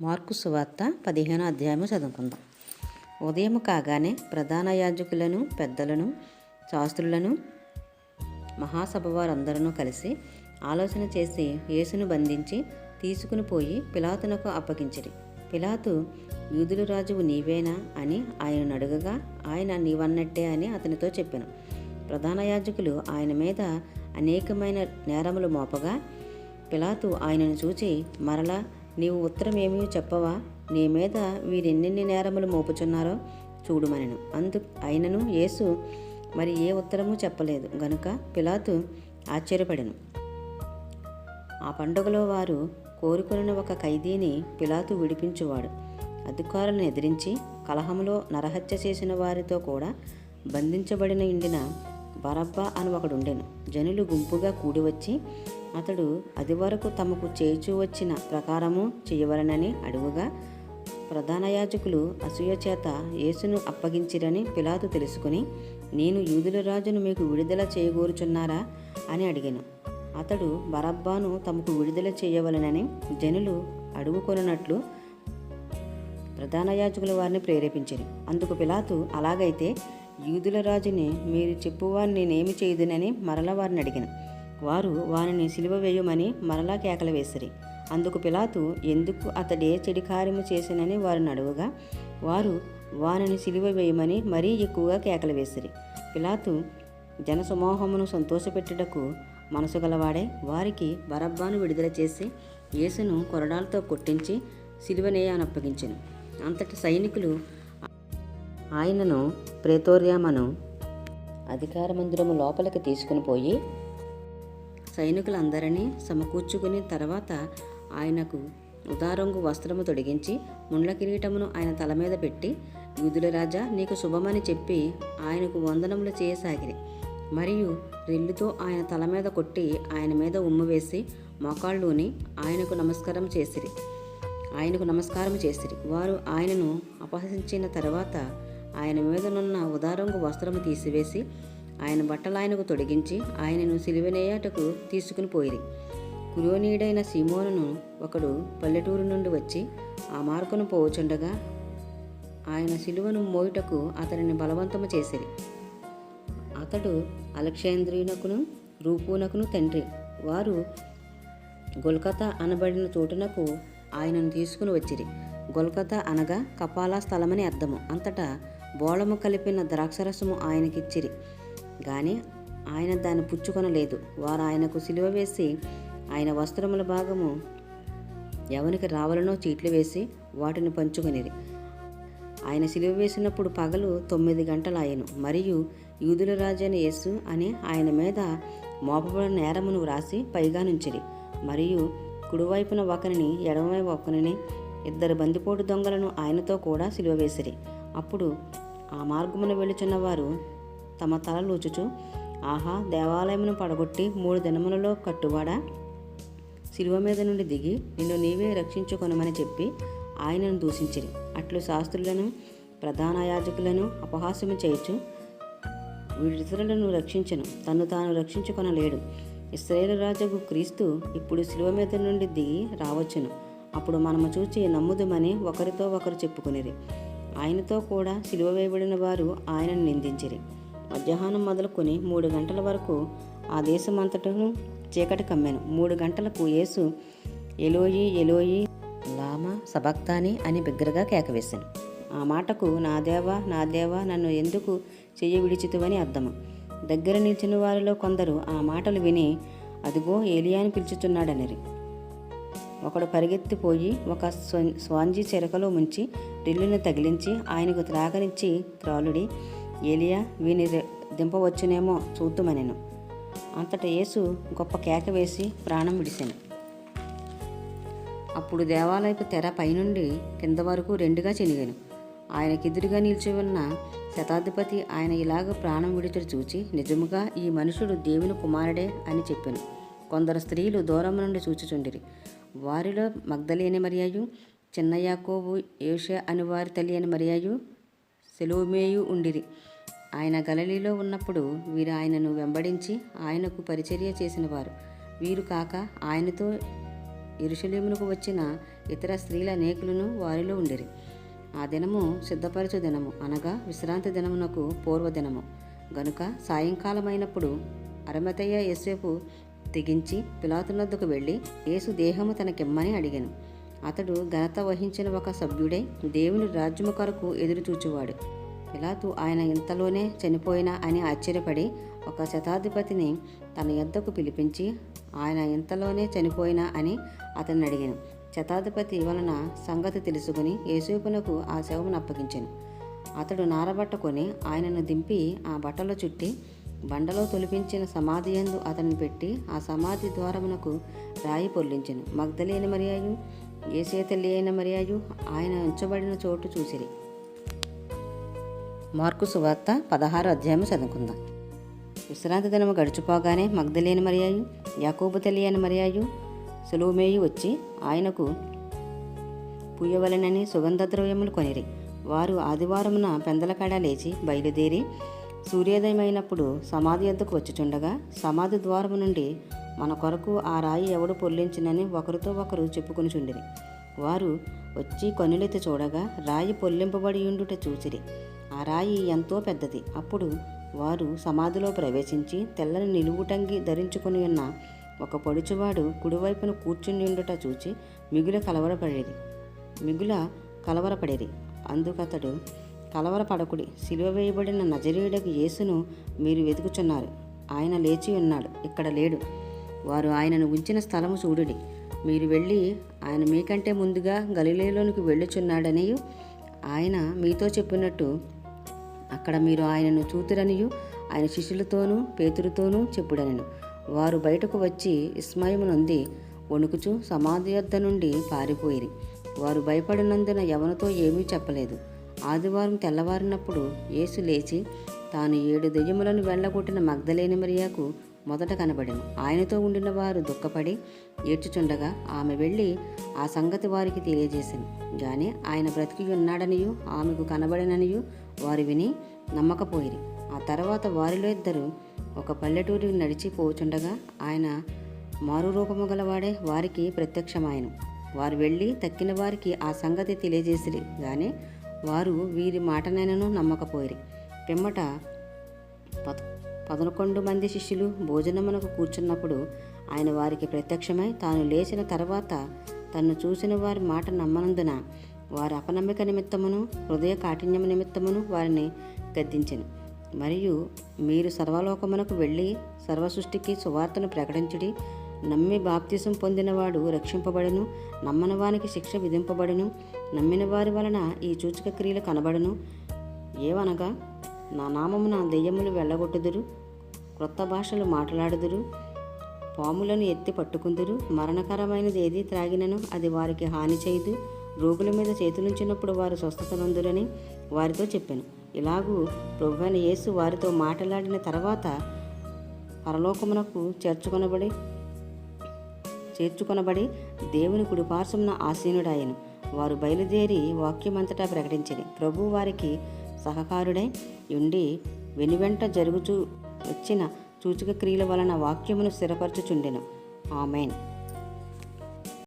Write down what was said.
Mark సువార్త 15వ అధ్యాయము చదువుకుందాం. ఉదయం కాగానే ప్రధాన యాజకులను, పెద్దలను, శాస్త్రులను, మహాసభ వారందరూ కలిసి ఆలోచన చేసి యేసును బంధించి తీసుకుని పోయి పిలాతునకు అప్పగించిరి. పిలాతు, యూదుల రాజువు నీవేనా అని ఆయనను అడుగగా, ఆయన నీవన్నట్టే అని అతనితో చెప్పెను. ప్రధాన యాజకులు ఆయన మీద అనేకమైన నేరములు మోపగా, పిలాతు ఆయనను చూచి, మరలా నీవు ఉత్తరం ఏమీ చెప్పవా? నీ మీద వీరెన్నెన్ని నేరములు మోపుచున్నారో చూడుమనెను. అయినను యేసు మరి ఏ ఉత్తరము చెప్పలేదు గనుక పిలాతు ఆశ్చర్యపడెను. ఆ పండుగలో వారు కోరుకొనిన ఒక ఖైదీని పిలాతు విడిపించువాడు. అధికారులను ఎదిరించి కలహములో నరహత్య చేసిన వారితో కూడా బంధించబడిన ఇండిన బరబ్బా అని ఒకడుండెను. జనులు గుంపుగా కూడివచ్చి అతడు అది వరకు తమకు చేచూ వచ్చిన ప్రకారము చేయవలనని అడుగుగా, ప్రధాన యాజకులు అసూయ చేత యేసును అప్పగించిరని పిలాతు తెలుసుకుని, నేను యూదుల రాజును మీకు విడుదల చేయగోరుచున్నారా అని అడిగాను. అతడు బరబ్బాను తమకు విడుదల చేయవలనని జనులు అడుగుకొనున్నట్లు ప్రధాన యాజకుల వారిని ప్రేరేపించారు. అందుకు పిలాతు, అలాగైతే యూదుల రాజుని మీరు చెప్పువారిని నేనేమి చేయుదునని మరల వారిని అడిగాను. వారు వారిని సిలువ వేయమని మరలా కేకలు వేసిరి. అందుకు పిలాతు, ఎందుకు అతడే చెడు కార్యము చేసినని వారిని అడుగుగా, వారు వారిని సిలువ వేయమని మరీ ఎక్కువగా కేకలు వేసిరి. పిలాతు జనసమూహమును సంతోషపెట్టుటకు మనసు గలవాడే వారికి బరబ్బాను విడుదల చేసి యేసును కొరడాలతో కొట్టించి సిలువనేయనప్పగించెను. అంతటి సైనికులు ఆయనను ప్రేతోర్యమను అధికార మందిరము లోపలికి తీసుకుని పోయి సైనికులందరినీ సమకూర్చుకుని తర్వాత ఆయనకు ఉదారంగు వస్త్రము తొడిగించి ముండ్ల కిరీటమును ఆయన తల మీద పెట్టి, యూదుల రాజా నీకు శుభమని చెప్పి ఆయనకు వందనములు చేయసాగిరి. మరియు రెల్లుతో ఆయన తల మీద కొట్టి ఆయన మీద ఉమ్ము వేసి మోకాళ్ళూని ఆయనకు నమస్కారం చేసిరి. వారు ఆయనను అపహసించిన తర్వాత ఆయన మీదనున్న ఉదారంగు వస్త్రము తీసివేసి ఆయన బట్టలు ఆయనకు తొడిగించి ఆయనను సిలువనేయటకు తీసుకుని పోయిరి. కురేనీయుడైన సీమోనును ఒకడు పల్లెటూరు నుండి వచ్చి ఆ మార్గను పోవుచుండగా ఆయన సిలువను మోయుటకు అతనిని బలవంతము చేసిరి. అతడు అలెగ్జాంద్రియునకును రూపునకును తండ్రి. వారు గొల్గొతా అనబడిన చోటునకు ఆయనను తీసుకుని వచ్చిరి. గొల్గొతా అనగా కపాల స్థలమని అర్థము. అంతటా బోళము కలిపిన ద్రాక్షరసము ఆయనకిచ్చిరి గాని ఆయన దాన్ని పుచ్చుకొనలేదు. వారు ఆయనకు సిలువ వేసి ఆయన వస్త్రముల భాగము ఎవనికి రావాలనో చీట్లు వేసి వాటిని పంచుకొనిరి. ఆయన సిలువ వేసినప్పుడు పగలు 9 గంటలాయెను. మరియు యూదుల రాజైన యేసు అని ఆయన మీద మోపబడిన నేరమును వ్రాసి పైగా నుంచిరి. మరియు కుడివైపున ఒకరిని, ఎడమవైపు ఒకరిని, 2 బందిపోటు దొంగలను ఆయనతో కూడా సిలువ వేసిరి. అప్పుడు ఆ మార్గమున వెళుచున్న వారు తమ తలలూచుచు, ఆహా, దేవాలయమును పడగొట్టి 3 దినములలో కట్టువాడా, సిలువ మీద నుండి దిగి నిన్ను నీవే రక్షించుకొనమని చెప్పి ఆయనను దూషించిరి. అట్లు శాస్త్రులను, ప్రధాన యాజకులను అపహాస్యము చేయుచు, వీరితరులను రక్షించను, తన్ను తాను రక్షించుకొనలేడు. ఇశ్రాయేలు రాజుకు క్రీస్తు ఇప్పుడు సిలువ మీద నుండి దిగి రావచ్చును. అప్పుడు మనము చూచి నమ్ముదుమని ఒకరితో ఒకరు చెప్పుకొనిరి. ఆయనతో కూడా సిలువ వేయబడిన వారు ఆయనను నిందించిరి. మధ్యాహ్నం మొదలుకొని 3 గంటల వరకు ఆ దేశమంతటను చీకటి కమ్మెను. 3 గంటలకు యేసు ఎలోయి ఎలోయి లామా సబక్తాని అని బిగ్గరగా కేకవేశాను. ఆ మాటకు నా దేవా నా దేవా నన్ను ఎందుకు చెయ్యి విడిచితివని అర్థము. దగ్గర నిలిచిన వారిలో కొందరు ఆ మాటలు విని, అదిగో ఏలియాని పిలుచుచున్నాడనిరి. ఒకడు పరిగెత్తిపోయి ఒక స్వాంజీ చెరకలో ముంచి రిల్లుని తగిలించి ఆయనకు త్రాగనిచ్చి, త్రాలుడి, ఏలియా వీని దింపవచ్చునేమో చూద్దుమనెను. అంతటా యేసు గొప్ప కేక వేసి ప్రాణం విడిసెను. అప్పుడు దేవాలయపు తెర పైనుండి కింద వరకు 2గా చెనిగాను. ఆయనకెదురుగా నిలిచి ఉన్న శతాధిపతి ఆయన ఇలాగ ప్రాణం విడుచుట చూచి, నిజముగా ఈ మనుషుడు దేవుని కుమారుడే అని చెప్పెను. కొందరు స్త్రీలు దూరం నుండి చూచుచుండిరి. వారిలో మగ్దలేని మరియయు, చిన్న యాకోబు, యోషే అని వారి తల్లి అని మరియయు, సెలోమేయు ఉండిరి. ఆయన గలిలీలో ఉన్నప్పుడు వీరు ఆయనను వెంబడించి ఆయనకు పరిచర్య చేసిన వారు. వీరు కాక ఆయనతో యెరూషలేమునకు వచ్చిన ఇతర స్త్రీల అనేకులను వారిలో ఉండిరి. ఆ దినము సిద్ధపరచు దినము, అనగా విశ్రాంతి దినమునకు పూర్వదినము గనుక సాయంకాలమైనప్పుడు అరిమతయ యోసేపు తెగించి పిలాతునొద్దకు వెళ్ళి యేసు దేహము తనకిమ్మని అడిగాను. అతడు ఘనత వహించిన ఒక సభ్యుడై దేవుని రాజ్యము కొరకు ఎదురుచూచువాడు. పిలాతు ఆయన ఇంతలోనే చనిపోయినా అని ఆశ్చర్యపడి ఒక శతాధిపతిని తన యొద్దకు పిలిపించి ఆయన ఇంతలోనే చనిపోయినా అని అతన్ని అడిగాను. శతాధిపతి వలన సంగతి తెలుసుకుని యేసేపునకు ఆ శవమును అప్పగించెను. అతడు నారబట్ట కొని ఆయనను దింపి ఆ బట్టలో చుట్టి బండలో తొలిపించిన సమాధి యందు అతన్ని పెట్టి ఆ సమాధి ద్వారమునకు రాయి పొర్లించెను. మగ్దలేని మరియాయు యేసే తల్లి అయిన మరియాయు ఆయన ఉంచబడిన చోటు చూసిరి. మార్కు సువార్త 16వ అధ్యాయం చదువుకుందాం. విశ్రాంతి దినము గడిచిపోగానే మగ్దలేని మరియాయు, యాకోబు తల్లి అయిన మరియాయు, సలోమేయు వచ్చి ఆయనకు పూయవలెనని సుగంధ ద్రవ్యములు కొనిరి. వారు ఆదివారమున పెందలకాడ లేచి బయలుదేరి సూర్యోదయమైనప్పుడు సమాధి యొద్దకు వచ్చుచుండగా సమాధి ద్వారము నుండి మన కొరకు ఆ రాయి ఎవడు పొర్లించినని ఒకరితో ఒకరు చెప్పుకొనుచుండిరి. వారు వచ్చి కన్నులెత్తి చూడగా రాయి పొర్లింపబడి ఉండుట చూసిరి. ఆ రాయి ఎంతో పెద్దది. అప్పుడు వారు సమాధిలో ప్రవేశించి తెల్లని నిలువుటంగి ధరించుకొని ఉన్న ఒక పొడుచువాడు కుడివైపున కూర్చుని ఉండుట చూచి మిగుల కలవరపడిరి. అందుకతడు, కలవరపడకుడి, సిలువ వేయబడిన నజరేయుడగు యేసును మీరు వెతుకుచున్నారు. ఆయన లేచి ఉన్నాడు, ఇక్కడ లేడు. వారు ఆయనను ఉంచిన స్థలము చూడుడి. మీరు వెళ్ళి ఆయన మీకంటే ముందుగా గలిలయలోనికి వెళ్ళుచున్నాడనియు ఆయన మీతో చెప్పినట్టు అక్కడ మీరు ఆయనను చూతురనియు ఆయన శిష్యులతోనూ పేతురుతోనూ చెప్పుడనెను. వారు బయటకు వచ్చి విస్మయము నొంది వణుకుచు సమాధి యొద్ద నుండి పారిపోయిరి. వారు భయపడినందున ఎవరితో ఏమీ చెప్పలేదు. ఆదివారం తెల్లవారినప్పుడు యేసు లేచి తాను 7 దెయ్యములను వెళ్ళగొట్టిన మగ్దలేని మరియకు మొదట కనబడెను. ఆయనతో ఉండిన వారు దుఃఖపడి ఏడ్చుచుండగా ఆమె వెళ్ళి ఆ సంగతి వారికి తెలియజేసింది. గాని ఆయన బ్రతికి ఉన్నాడనియు ఆమెకు కనబడిననియు వారు విని నమ్మకపోయిరి. ఆ తర్వాత వారిలో 2 ఒక పల్లెటూరికి నడిచి పోచుండగా ఆయన మారు రూపము గలవాడే వారికి ప్రత్యక్షమాయెను. వారు వెళ్ళి తక్కిన వారికి ఆ సంగతి తెలియజేసిరి. గాని వారు వీరి మాటనైనను నమ్మకపోయిరి. పిమ్మట 11 మంది శిష్యులు భోజనమునకు కూర్చున్నప్పుడు ఆయన వారికి ప్రత్యక్షమై తాను లేచిన తర్వాత తన్ను చూసిన వారి మాట నమ్మనందున వారి అపనమ్మిక నిమిత్తమును హృదయ కాఠిన్యము నిమిత్తమును వారిని గద్దించెను. మరియు మీరు సర్వలోకమునకు వెళ్ళి సర్వసృష్టికి సువార్తను ప్రకటించుడి. నమ్మి బాప్తిసం పొందినవాడు రక్షింపబడును, నమ్మని వానికి శిక్ష విధింపబడును. నమ్మిన వారి వలన ఈ సూచక క్రియలు కనబడును. ఏవనగా నా నామమున దెయ్యములు వెళ్ళగొట్టుదురు, క్రొత్త భాషలు మాట్లాడుదురు, పాములను ఎత్తి పట్టుకుందురు, మరణకరమైనది ఏది త్రాగినను అది వారికి హాని చేయదు, రోగుల మీద చేతులుంచినప్పుడు వారు స్వస్థత నొందురని వారితో చెప్పాను. ఇలాగూ ప్రభువైన యేసు వారితో మాట్లాడిన తర్వాత పరలోకమునకు చేర్చుకొనబడి దేవుని కుడిపార్శ్వమున ఆసీనుడాయెను. వారు బయలుదేరి వాక్యమంతటా ప్రకటించిరి. ప్రభు వారికి సహకారుడై ఉండి వెనువెంట జరుగుచూ వచ్చిన సూచక క్రియల వలన వాక్యమును స్థిరపరచుచుండెను. ఆమేన్.